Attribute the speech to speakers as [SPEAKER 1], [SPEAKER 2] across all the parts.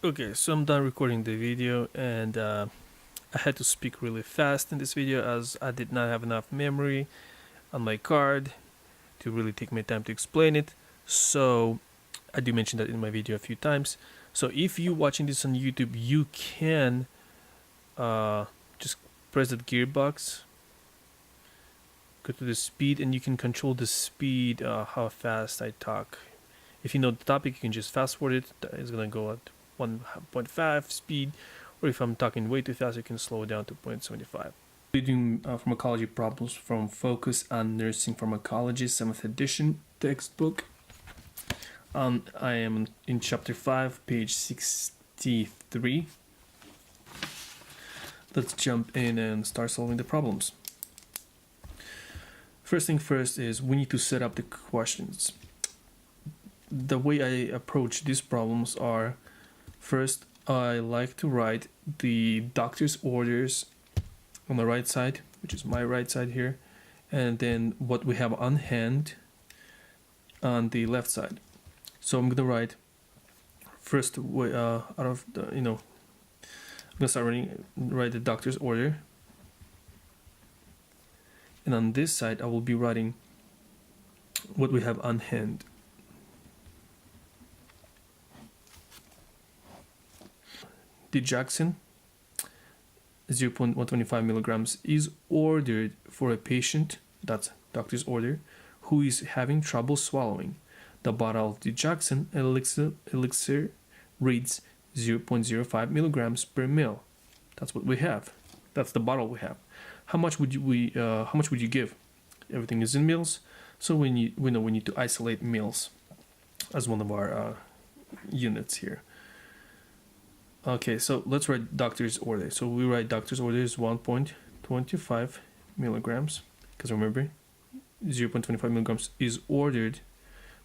[SPEAKER 1] Okay, so I'm done recording the video, and I had to speak really fast in this video as I did not have enough memory on my card to really take my time to explain it. So I do mention that in my video a few times. So if you're watching this on YouTube, you can just press that gearbox, go to the speed, and you can control the speed, how fast I talk. If you know the topic, you can just fast forward it. It's gonna go at 1.5 speed, or if I'm talking way too fast, you can slow it down to 0.75. We're doing pharmacology problems from Focus on Nursing Pharmacology 7th edition textbook. I am in chapter 5, page 63. Let's jump in and start solving the problems. First thing first is we need to set up the questions. The way I approach these problems are, first I like to write the doctor's orders on the right side, which is my right side here, and then what we have on hand on the left side. So I'm gonna write first out of the, I'm gonna start write the doctor's order, and on this side I will be writing what we have on hand. Digoxin 0.125 milligrams is ordered for a patient, that's doctor's order, who is having trouble swallowing. The bottle of digoxin elixir reads 0.05 milligrams per ml. That's what we have. That's the bottle we have. How much would you give? Everything is in mils, so we know we need to isolate mils as one of our units here. Okay, so let's write doctor's order. So we write doctor's order is 1.25 milligrams, because remember 0.25 milligrams is ordered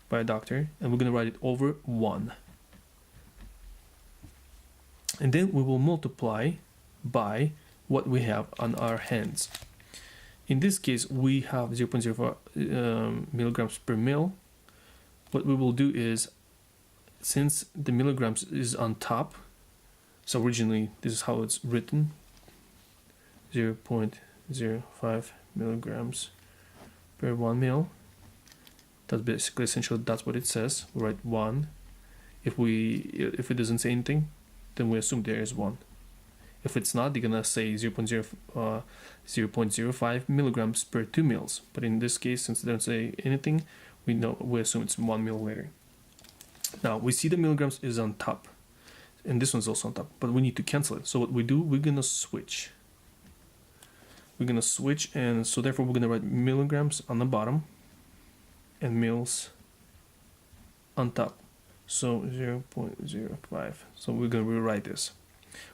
[SPEAKER 1] by a doctor, and we're going to write it over 1. And then we will multiply by what we have on our hands. In this case, we have 0.05 milligrams per mil. What we will do is, since the milligrams is on top, so originally this is how it's written, 0.05 milligrams per 1 mil. That's basically essentially that's what it says. We write 1. If it doesn't say anything, then we assume there is 1. If it's not, they're gonna say 0.05 milligrams per 2 mils. But in this case, since they don't say anything, we assume it's 1 milliliter. Now we see the milligrams is on top, and this one's also on top, but we need to cancel it. So what we do, we're gonna switch. And so therefore we're gonna write milligrams on the bottom and mils on top. So 0.05. So we're gonna rewrite this.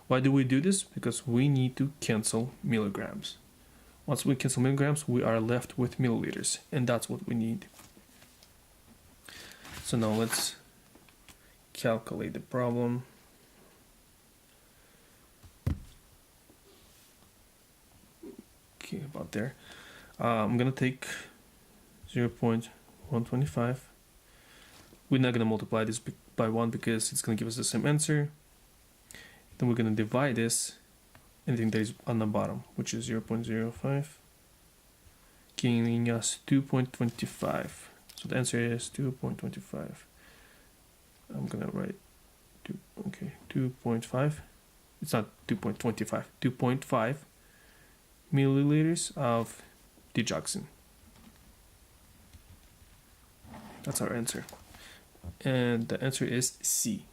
[SPEAKER 1] Why do we do this? Because we need to cancel milligrams. Once we cancel milligrams, we are left with milliliters, and that's what we need. So now let's calculate the problem. Okay, about there. I'm gonna take 0.125. We're not gonna multiply this by 1 because it's gonna give us the same answer. Then we're gonna divide this, anything that is on the bottom, which is 0.05, giving us 2.25. So the answer is 2.25. I'm gonna write 2.5. It's not 2.25, 2.5 milliliters of digoxin. That's our answer, and the answer is C.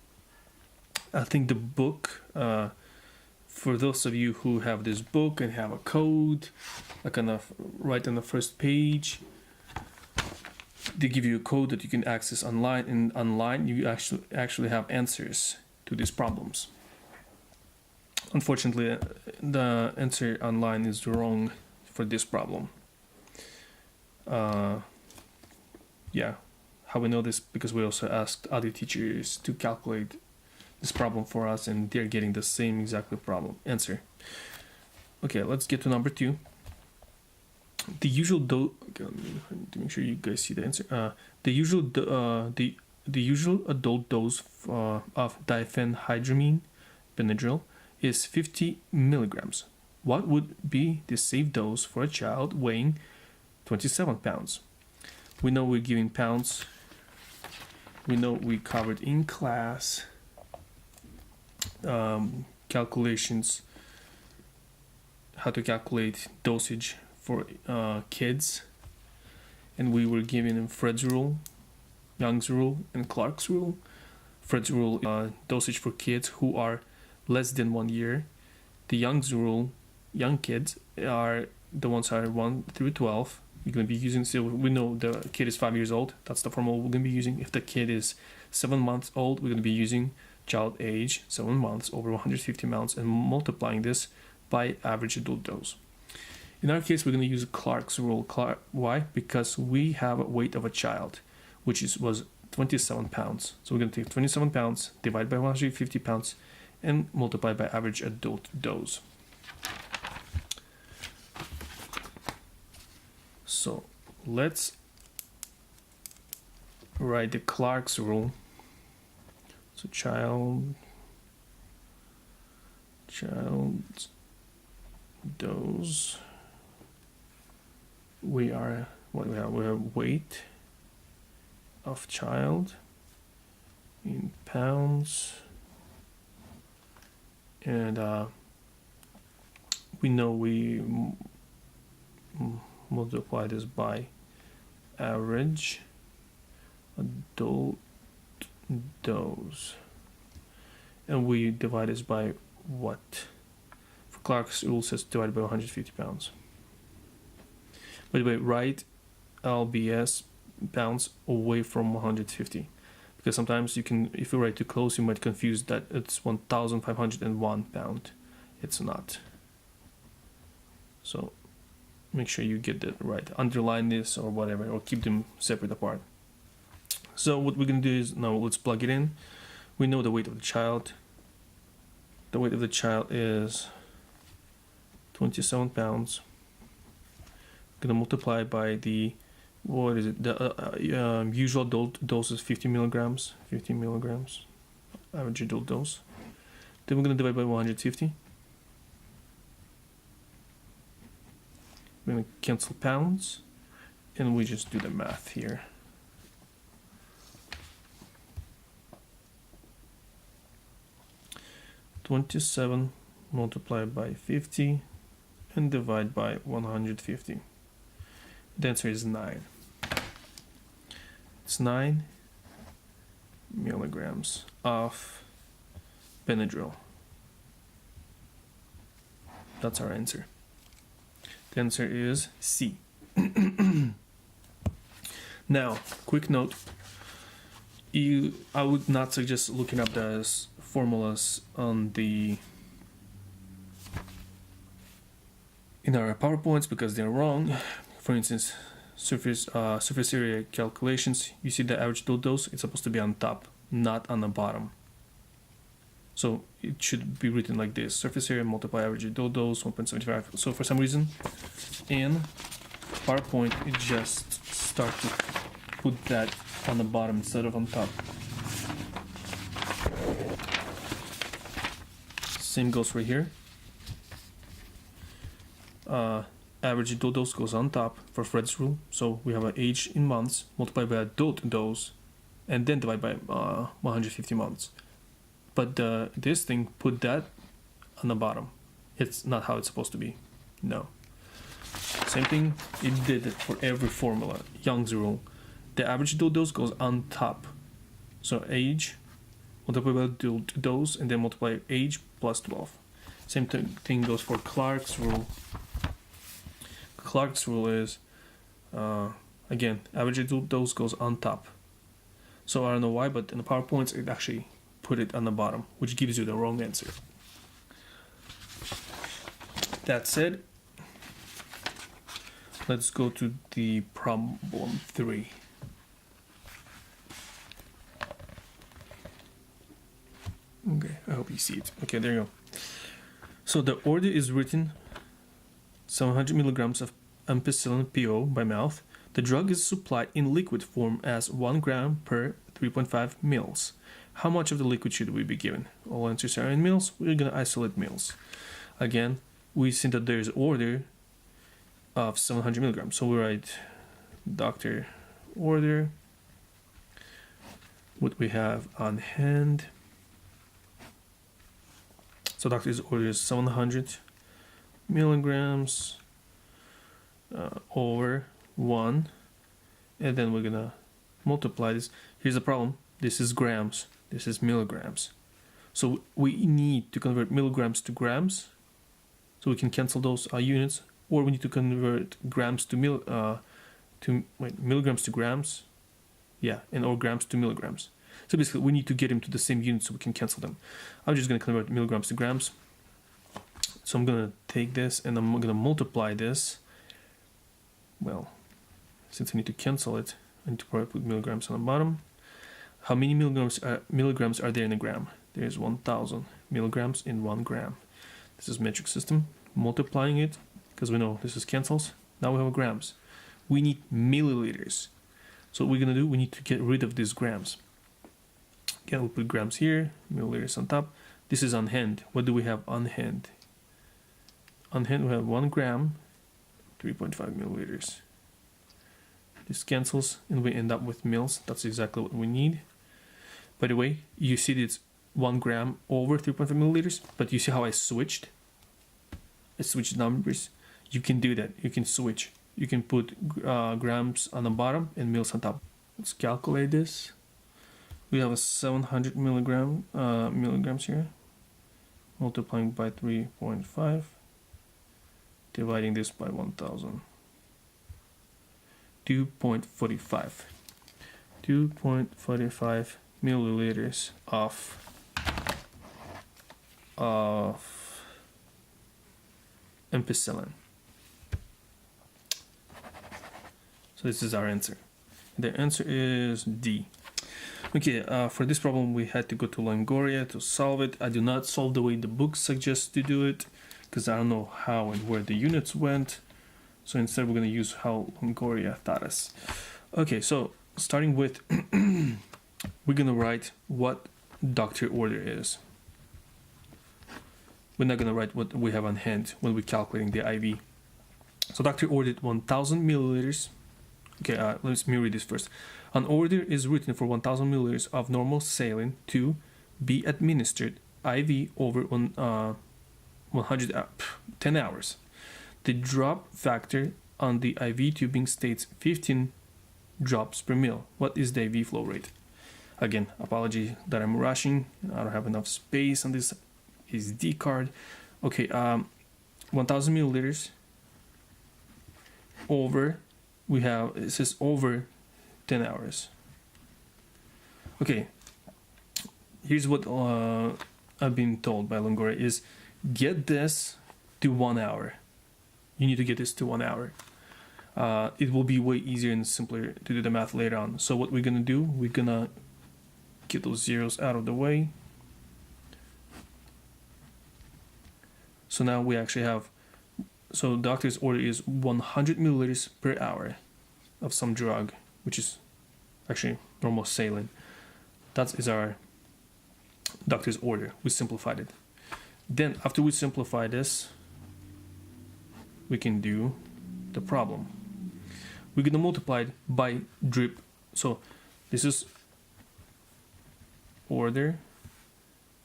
[SPEAKER 1] I think the book, for those of you who have this book and have a code, like right on the first page, they give you a code that you can access online, and online you actually have answers to these problems. Unfortunately, the answer online is wrong for this problem. Yeah, how we know this? Because we also asked other teachers to calculate this problem for us, and they're getting the same exact problem answer. Okay, let's get to number 2. The usual dose. Okay, let me make sure you guys see the answer. The the usual adult dose of diphenhydramine, Benadryl, is 50 milligrams. What would be the safe dose for a child weighing 27 pounds? We know we're giving pounds. We know we covered in class calculations, how to calculate dosage for kids, and we were given Fred's rule, Young's rule, and Clark's rule. Fred's rule, dosage for kids who are less than 1 year. The Young's rule, young kids are the ones who are 1 through 12. You're going to be using, so we know the kid is 5 years old. That's the formula we're going to be using. If the kid is 7 months old, we're going to be using child age 7 months over 150 ml and multiplying this by average adult dose. In our case, we're going to use Clark's rule. Why? Because we have a weight of a child, which was 27 pounds. So we're going to take 27 pounds, divide by 150 pounds, and multiply by average adult dose. So let's write the Clark's rule. So child's dose. We have weight of child in pounds, and we know we multiply this by average adult dose, and we divide this by what? For Clark's rule says divided by 150 pounds. By the way, write lbs pounds away from 150, because sometimes you can, if you write too close, you might confuse that it's 1,501 pound. It's not. So make sure you get that right. Underline this or whatever, or keep them separate apart. So what we're going to do is, now let's plug it in. We know the weight of the child. The weight of the child is 27 pounds. Going to multiply by the, what is it? The usual adult dose is 50 milligrams. 50 milligrams, average adult dose. Then we're going to divide by 150. We're going to cancel pounds, and we just do the math here. $27 multiplied by 50 and divide by 150. The answer is 9. It's 9 milligrams of Benadryl. That's our answer. The answer is C. Now, quick note. I would not suggest looking up those formulas on in our PowerPoints because they're wrong. For instance, surface area calculations, you see the average adult dose, it's supposed to be on top, not on the bottom. So it should be written like this: surface area multiply average adult dose 1.75. So for some reason in PowerPoint it just start to put that on the bottom instead of on top. Same goes right here. Average adult dose goes on top for Fred's rule. So we have an age in months multiplied by adult dose and then divide by 150 months. But this thing put that on the bottom. It's not how it's supposed to be. No. Same thing, it did it for every formula. Young's rule. The average adult dose goes on top. So age multiplied by adult dose and then multiply age plus 12. Same thing goes for Clark's rule. Clark's rule is, again, average adult dose goes on top. So I don't know why, but in the PowerPoints it actually put it on the bottom, which gives you the wrong answer. That said, let's go to the problem 3. Okay, I hope you see it. Okay, there you go. So the order is written 700 milligrams of ampicillin PO by mouth. The drug is supplied in liquid form as 1 gram per 3.5 mils. How much of the liquid should we be given? All answers are in mils. We're going to isolate mils. Again, we see that there's order of 700 milligrams. So we write doctor order, what we have on hand. So doctor's order is 700 milligrams over 1. And then we're going to multiply this. Here's the problem. This is grams. This is milligrams. So we need to convert milligrams to grams. So we can cancel those units. Or we need to convert grams to milligrams to grams. Yeah, and or grams to milligrams. So basically we need to get them to the same unit so we can cancel them. I'm just going to convert milligrams to grams. So I'm going to take this and I'm going to multiply this. Well, since I need to cancel it, I need to probably put milligrams on the bottom. How many milligrams are there in a gram? There's 1,000 milligrams in 1 gram. This is metric system. Multiplying it, because we know this is cancels. Now we have grams. We need milliliters. So what we're going to do, we need to get rid of these grams. Again, we'll put grams here, milliliters on top. This is on hand. What do we have on hand? On hand we have 1 gram, 3.5 milliliters. This cancels and we end up with mils. That's exactly what we need. By the way, you see it's 1 gram over 3.5 milliliters, but you see how I switched? I switched numbers. You can do that. You can switch. You can put grams on the bottom and mils on top. Let's calculate this. We have a 700 milligrams here. Multiplying by 3.5. Dividing this by 1,000. 2.45. 2.45 milliliters of ampicillin. So this is our answer. The answer is D. Okay, for this problem we had to go to Longoria to solve it. I do not solve the way the book suggests to do it because I don't know how and where the units went. So instead we're going to use how Longoria taught us. Okay, so starting with, we're going to write what doctor order is. We're not going to write what we have on hand when we're calculating the IV. So doctor ordered 1,000 milliliters. Okay, let me read this first. An order is written for 1,000 milliliters of normal saline to be administered IV over 10 hours. The drop factor on the IV tubing states 15 drops per mil. What is the IV flow rate? Again, apology that I'm rushing. I don't have enough space on this SD card. Okay, 1,000 milliliters over, we have, it says over 10 hours. Okay, here's what I've been told by Longoria is get this to 1 hour. You need to get this to 1 hour. It will be way easier and simpler to do the math later on. So what we're gonna do, we're gonna get those zeros out of the way. So now we actually have, so doctor's order is 100 milliliters per hour of some drug, which is actually normal saline. That is our doctor's order. We simplified it. Then after we simplify this, we can do the problem. We're going to multiply it by drip. So this is order.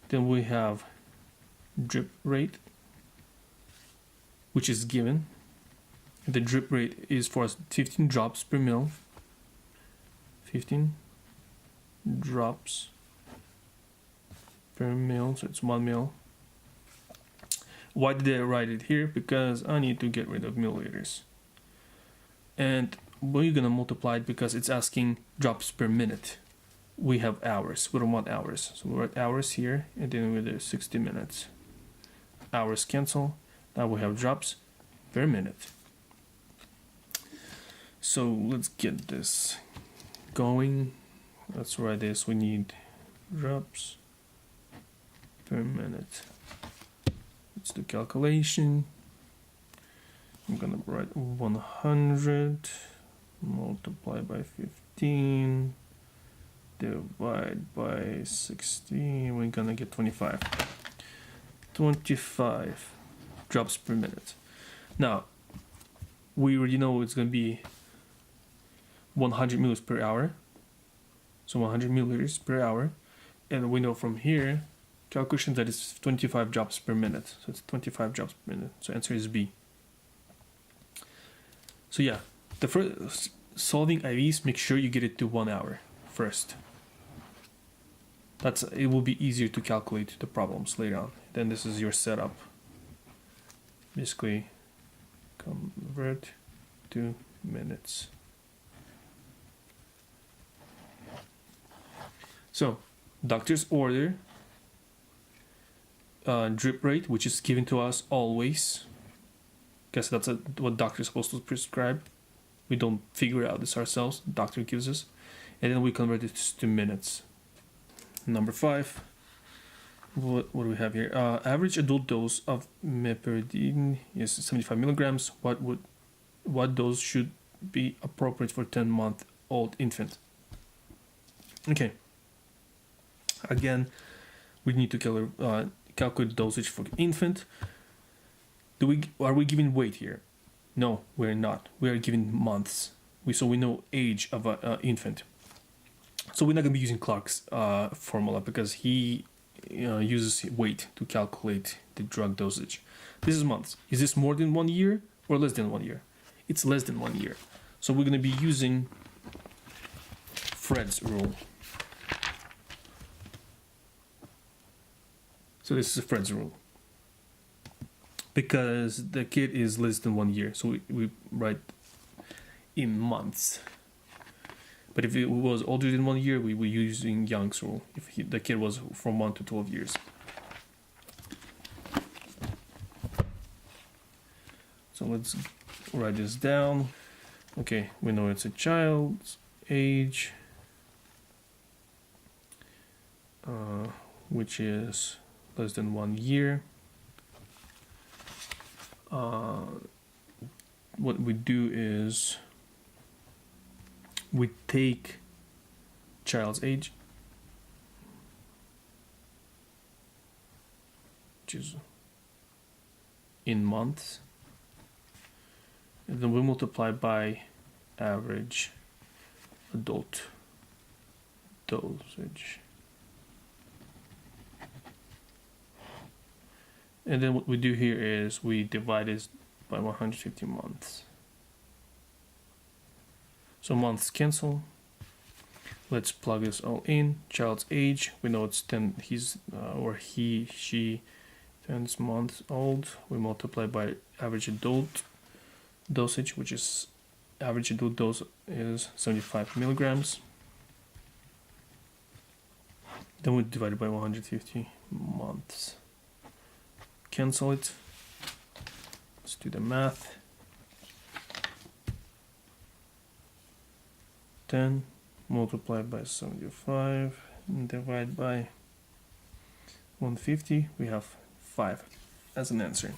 [SPEAKER 1] Then we have drip rate, which is given. The drip rate is for us 15 drops per mil. 15 drops per mil, so it's 1 mil. Why did I write it here? Because I need to get rid of milliliters. And we're gonna multiply it because it's asking drops per minute. We have hours, we don't want hours. So we write hours here, and then we do 60 minutes. Hours cancel, now we have drops per minute. So let's get this going. Let's write this, we need drops per minute. Let's do calculation. I'm gonna write 100 multiplied by 15 divide by 16, we're gonna get 25. 25 drops per minute. Now, we already know it's gonna be 100 milliliters per hour. So 100 milliliters per hour. And we know from here, calculation that is 25 drops per minute. So it's 25 drops per minute. So answer is B. So yeah, the first solving IVs, make sure you get it to 1 hour first. It will be easier to calculate the problems later on. Then this is your setup. Basically, convert to minutes. So, doctor's order, drip rate, which is given to us always. Guess that's what doctor's supposed to prescribe. We don't figure out this ourselves. The doctor gives us, and then we convert it to minutes. Number 5. What do we have here? Average adult dose of meperidine is 75 milligrams. What dose should be appropriate for 10-month-old infant? Okay. Again, we need to calculate dosage for infant. Are we giving weight here? No, we're not. We are giving months. So we know age of an infant. So we're not going to be using Clark's formula because he uses weight to calculate the drug dosage. This is months. Is this more than 1 year or less than 1 year? It's less than 1 year. So we're going to be using Fred's rule. So this is Fred's rule. Because the kid is less than 1 year. So we write in months. But if it was older than 1 year, we were using Young's rule. If the kid was from 1 to 12 years. So let's write this down. Okay, we know it's a child's age, which is less than 1 year. What we do is we take child's age, which is in months, and then we multiply by average adult dosage. And then what we do here is we divide this by 150 months. So months cancel. Let's plug this all in. Child's age, we know it's 10. She 10 months old. We multiply by average adult dosage, which is average adult dose is 75 milligrams. Then we divide it by 150 months. Cancel it. Let's do the math. 10 multiplied by 75 and divide by 150. We have 5 as an answer.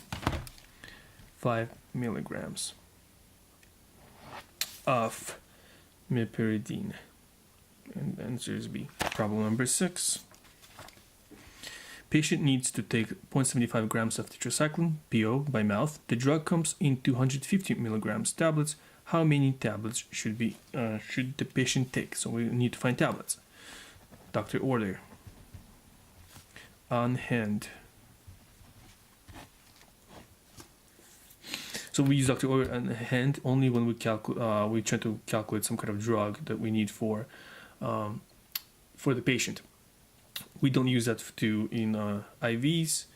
[SPEAKER 1] 5 milligrams of meperidine. And the answer is B. Problem number 6. Patient needs to take 0.75 grams of tetracycline, PO, by mouth. The drug comes in 250 milligrams tablets. How many tablets should the patient take? So we need to find tablets. Doctor order. On hand. So we use doctor order on hand only when we try to calculate some kind of drug that we need for the patient. We don't use that in IVs,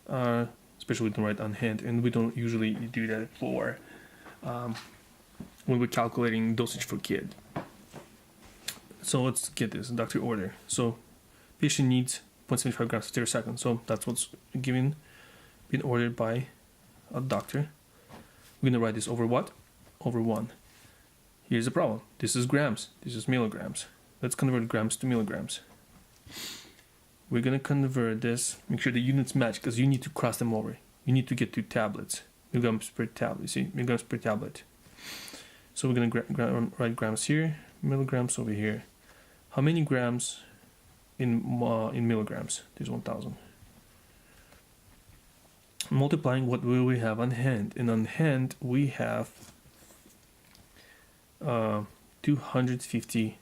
[SPEAKER 1] especially we don't write on hand, and we don't usually do that for when we're calculating dosage for kid. So let's get this, doctor order. So patient needs 0.75 grams of tetracycline. So that's what's been ordered by a doctor. We're gonna write this over what? Over 1. Here's the problem. This is grams. This is milligrams. Let's convert grams to milligrams. We're going to convert this, make sure the units match because you need to cross them over. You need to get to tablets, milligrams per tablet. You see, milligrams per tablet. So we're going to write grams here, milligrams over here. how many grams in milligrams? This 1,000. Multiplying what will we have on hand, and on hand we have 250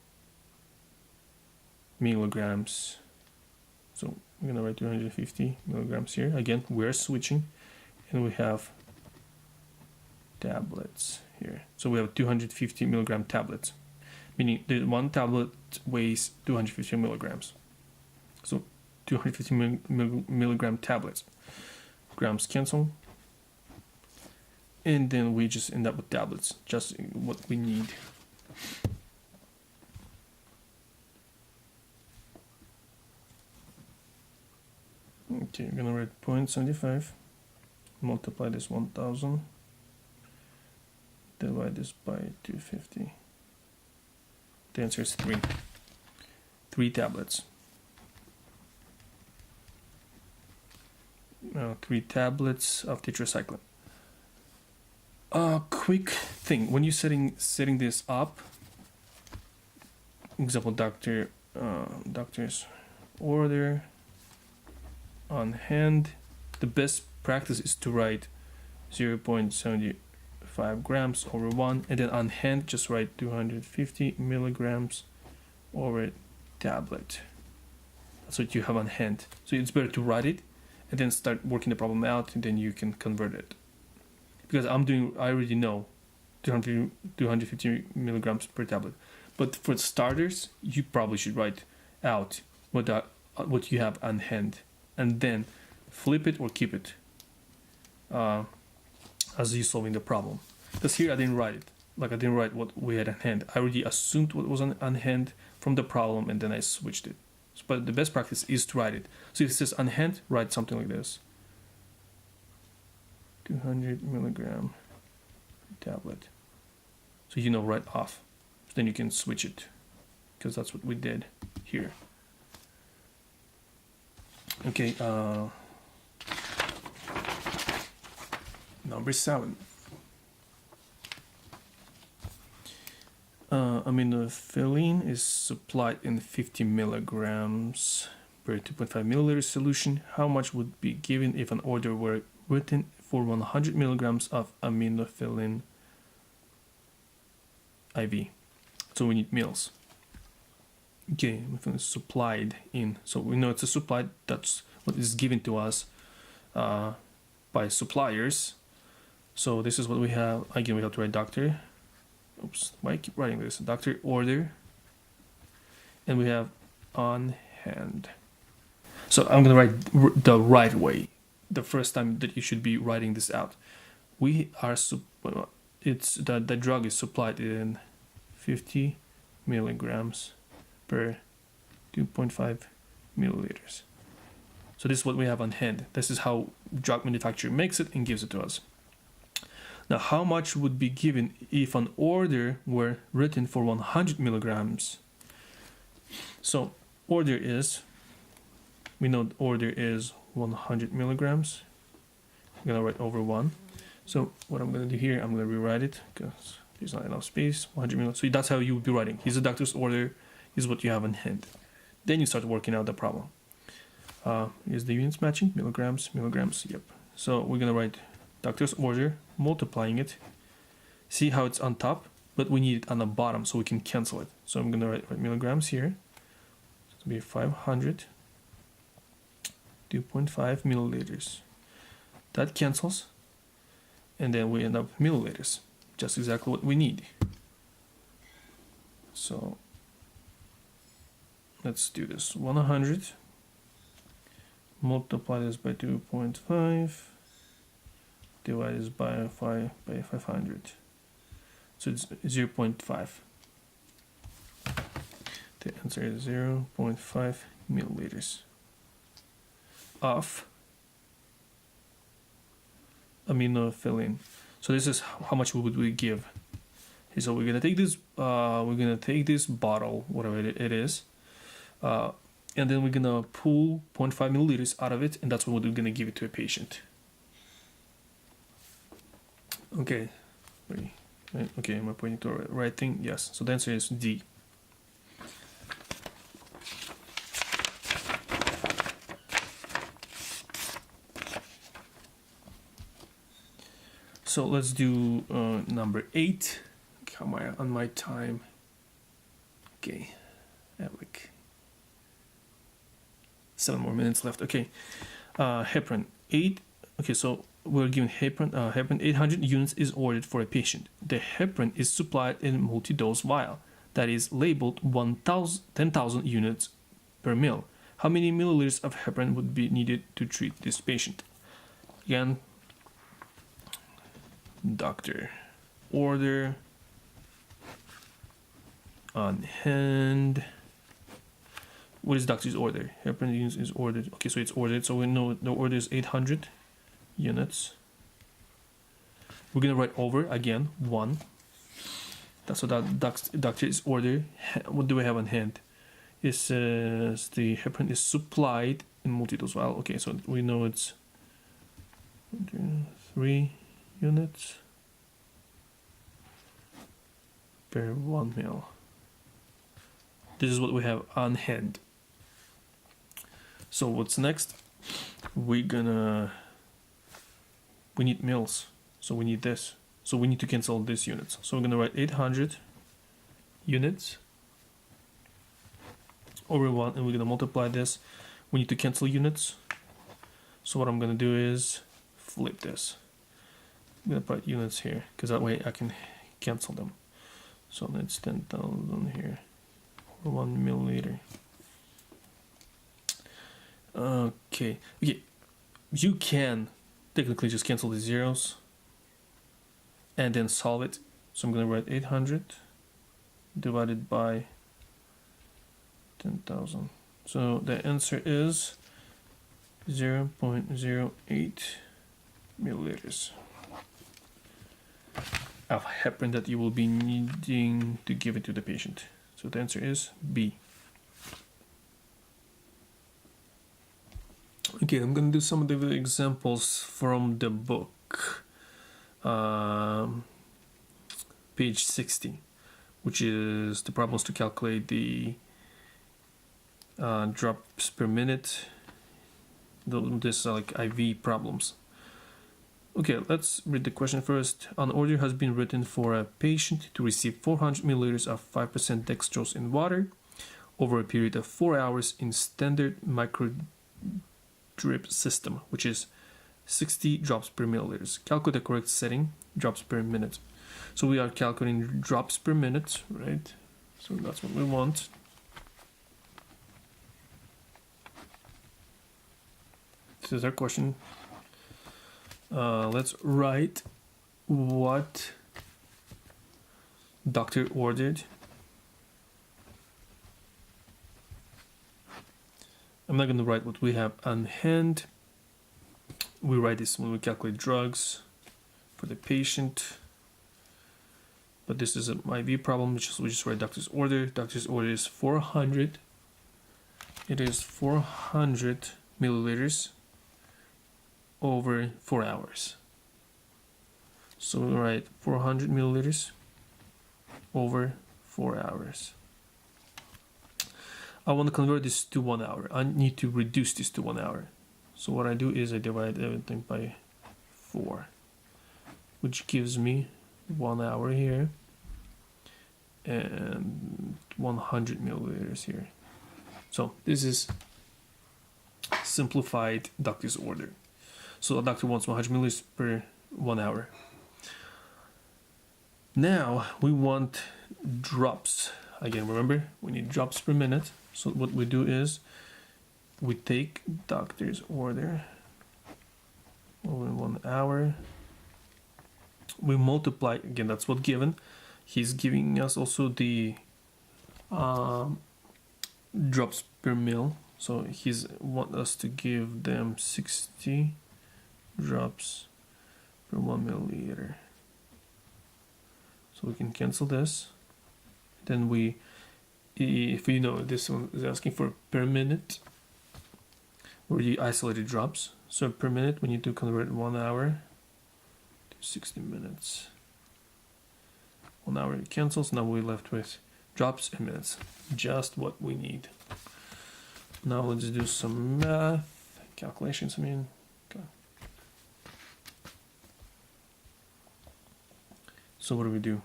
[SPEAKER 1] milligrams. So we're gonna write 250 milligrams here. Again, we're switching, and we have tablets here. So we have 250 milligram tablets, meaning the one tablet weighs 250 milligrams. So 250 milligram tablets. Grams cancel, and then we just end up with tablets, just what we need. Okay, we're gonna write 0.75, multiply this 1,000, divide this by 250. The answer is 3. 3 tablets. 3 tablets of tetracycline. Quick thing, when you're setting this up, example, doctor's order on hand, the best practice is to write 0.75 grams over 1, and then on hand just write 250 milligrams over tablet. That's what you have on hand. So it's better to write it and then start working the problem out, and then you can convert it. Because I already know 250 milligrams per tablet. But for starters, you probably should write out what you have on hand, and then flip it or keep it as you're solving the problem. Because here I didn't write it. Like I didn't write what we had on hand. I already assumed what was on hand from the problem, and then I switched it. But the best practice is to write it. So if it says on hand, write something like this. 200 milligram tablet. So you know right off. So then you can switch it, because that's what we did here. Okay, number 7. Aminophylline is supplied in 50 milligrams per 2.5 milliliter solution. How much would be given if an order were written for 100 milligrams of aminophylline IV? So we need mils. Okay, aminophylline is supplied in. So we know it's a supply. That's what is given to us by suppliers. So this is what we have. Again, we have to write doctor. Oops, why I keep writing this? Doctor order, and we have on hand. So I'm gonna write the right way. The first time that you should be writing this out. We are the drug is supplied in 50 milligrams per 2.5 milliliters. So this is what we have on hand. This is how drug manufacturer makes it and gives it to us. Now, how much would be given if an order were written for 100 milligrams? So order is, we know the order is 100 milligrams. I'm gonna write over 1. So what I'm gonna do here, I'm gonna rewrite it because there's not enough space. 100 milligrams. So that's how you would be writing. Here's the doctor's order. Here's what you have on hand. Then you start working out the problem. Is the units matching? Milligrams, milligrams. Yep. So we're gonna write doctor's order, multiplying it. See how it's on top, but we need it on the bottom so we can cancel it. So I'm gonna write milligrams here. So it'll be 500, 2.5 milliliters. That cancels, and then we end up with milliliters. Just exactly what we need. So let's do this. 100. Multiply this by 2.5. Divide this by 500. So it's 0.5. The answer is 0.5 milliliters of aminophylline. So this is how much would we give. Okay, so we're gonna take this bottle, whatever it is, and then we're gonna pull 0.5 milliliters out of it, and that's what we're gonna give it to a patient. Okay, okay, am I pointing to the right thing? Yes, so the answer is D. So let's do number 8. How am I on my time? Okay, I have like 7 more minutes left. Okay, heparin 8. Okay, so we're given heparin 800 units is ordered for a patient. The heparin is supplied in multi-dose vial that is labeled 10,000 units per mil. How many milliliters of heparin would be needed to treat this patient? Again, doctor order on hand. What is doctor's order? Heparin units is ordered. Okay, so it's ordered. So we know the order is 800 units. We're gonna write over again 1. That's what that doctor is ordered. What do we have on hand? It says the heparin is supplied in multi-dose vial. Okay, so we know it's 3 units per 1 ml. This is what we have on hand. So what's next? We need mils. So we need this. So we need to cancel these units. So we're gonna write 800 units over 1, and we're gonna multiply this. We need to cancel units. So what I'm gonna do is flip this. I'm gonna put units here because that way I can cancel them. So that's 10,000 here, or 1 milliliter. Okay, you can technically just cancel the zeros and then solve it. So I'm going to write 800 divided by 10,000. So the answer is 0.08 milliliters of heparin that you will be needing to give it to the patient. So the answer is B. Okay, I'm gonna do some of the examples from the book, page 60, which is the problems to calculate the drops per minute. This are like IV problems. Okay, let's read the question first. An order has been written for a patient to receive 400 milliliters of 5% dextrose in water over a period of 4 hours in standard micro drip system, which is 60 drops per milliliters. Calculate the correct setting, drops per minute. So we are calculating drops per minute, right? So that's what we want. This is our question. Let's write what doctor ordered. I'm not going to write what we have on hand. We write this when we calculate drugs for the patient. But this is an IV problem, we just write doctor's order. Doctor's order is 400. It is 400 milliliters over 4 hours. So we write 400 milliliters over 4 hours. I want to convert this to 1 hour. I need to reduce this to 1 hour. So what I do is I divide everything by 4, which gives me 1 hour here and 100 milliliters here. So this is simplified doctor's order. So a doctor wants 100 milliliters per 1 hour. Now we want drops. Again, remember, we need drops per minute. So what we do is we take doctor's order over 1 hour. We multiply, again, that's what given. He's giving us also the drops per mil. So he's want us to give them 60 drops per 1 milliliter. So we can cancel this. Then we, if you know, this one is asking for per minute, or the isolated drops. So per minute, we need to convert 1 hour to 60 minutes. 1 hour it cancels. Now we're left with drops and minutes. Just what we need. Now let's do some math calculations. Okay. So what do we do?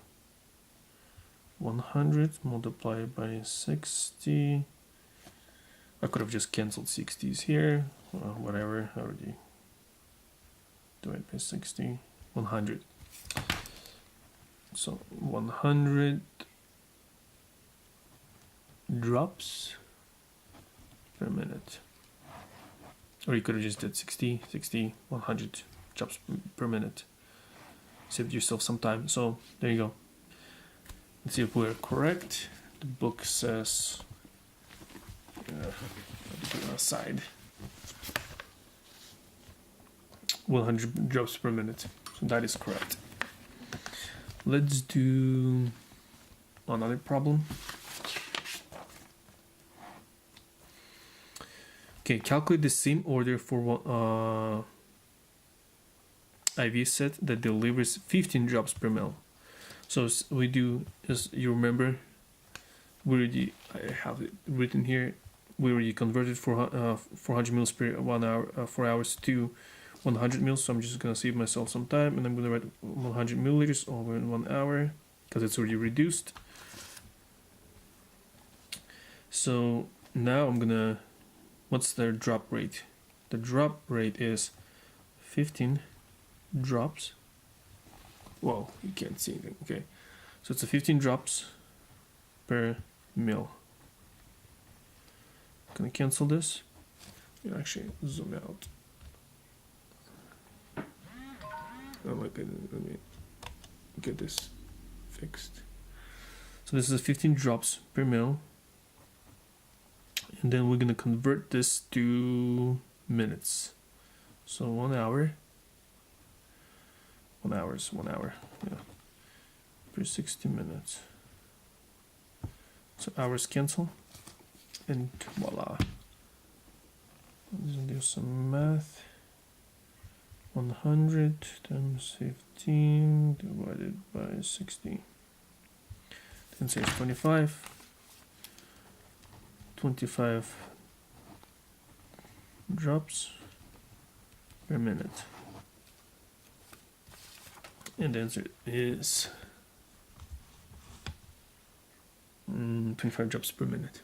[SPEAKER 1] 100 multiplied by 60. I could have just canceled 60s here. Whatever. I already do it by 60. 100. So 100 drops per minute. Or you could have just did 60, 60, 100 drops per minute. Saved yourself some time. So there you go. Let's see if we're correct. The book says, I'll put it aside, 100 drops per minute. So that is correct. Let's do another problem. Okay, calculate the same order for one IV set that delivers 15 drops per ml. So we do, as you remember, I have it written here. We already converted 400 mils per 1 hour, 4 hours to 100 mils. So I'm just gonna save myself some time, and I'm gonna write 100 milliliters over in 1 hour because it's already reduced. So now I'm gonna, what's their drop rate? The drop rate is 15 drops. Whoa, you can't see anything. Okay, so it's a 15 drops per mil. Gonna cancel this. You actually zoom out. Oh my goodness, let me get this fixed. So this is 15 drops per mil. And then we're gonna convert this to minutes. So 1 hour. 1 hour is 1 hour, yeah, per 60 minutes. So hours cancel, and voila. Let's do some math. 100 times 15 divided by 60. Then say 25. 25 drops per minute. And the answer is 25 drops per minute.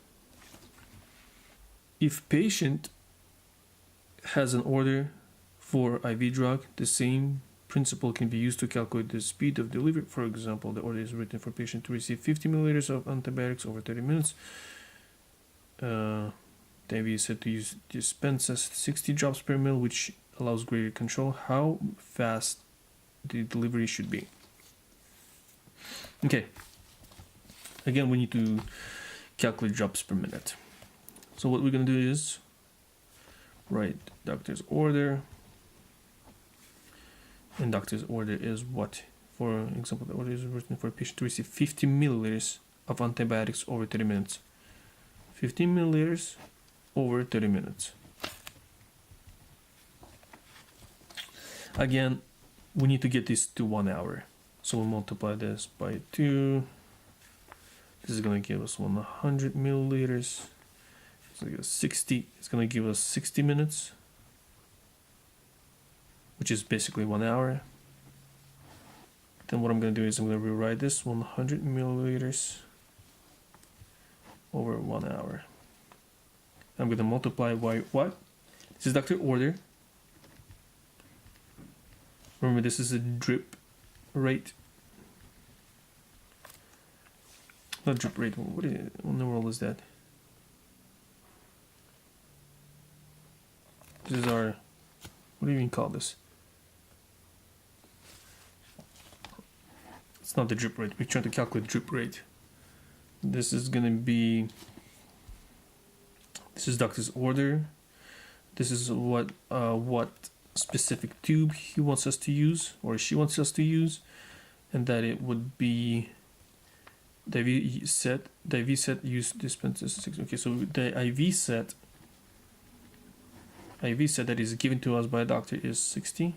[SPEAKER 1] If patient has an order for IV drug, the same principle can be used to calculate the speed of delivery. For example, the order is written for patient to receive 50 milliliters of antibiotics over 30 minutes. The IV is said to use dispenses 60 drops per ml, which allows greater control. How fast the delivery should be? Okay, again we need to calculate drops per minute. So what we're gonna do is write doctor's order, and doctor's order is what? For example, the order is written for a patient to receive 50 milliliters of antibiotics over 30 minutes. 15 milliliters over 30 minutes. Again, we need to get this to 1 hour. So we'll multiply this by 2. This is going to give us 100 milliliters. It's going to give us 60. It's going to give us 60 minutes, which is basically 1 hour. Then what I'm going to do is I'm going to rewrite this 100 milliliters over 1 hour. I'm going to multiply by what? This is doctor order. Remember, this is a drip rate. Not drip rate. What in the world is that? This is our, what do you even call this? It's not the drip rate. We're trying to calculate drip rate. This is gonna be, this is doctor's order. This is what specific tube he wants us to use, or she wants us to use, and that it would be the IV set. The IV set use dispenses 6. Okay, so the IV set that is given to us by a doctor is 60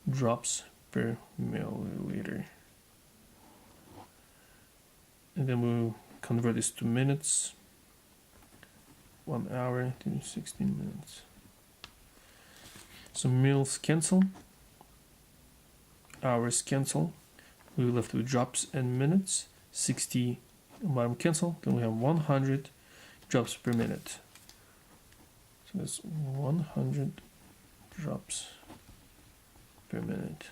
[SPEAKER 1] drops per milliliter. And then we'll convert this to minutes. 1 hour to 16 minutes. So mils cancel, hours cancel, we're left with drops and minutes. 60 bottom cancel, then we have 100 drops per minute. So that's 100 drops per minute.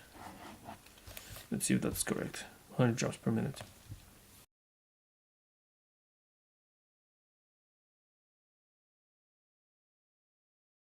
[SPEAKER 1] Let's see if that's correct. 100 drops per minute.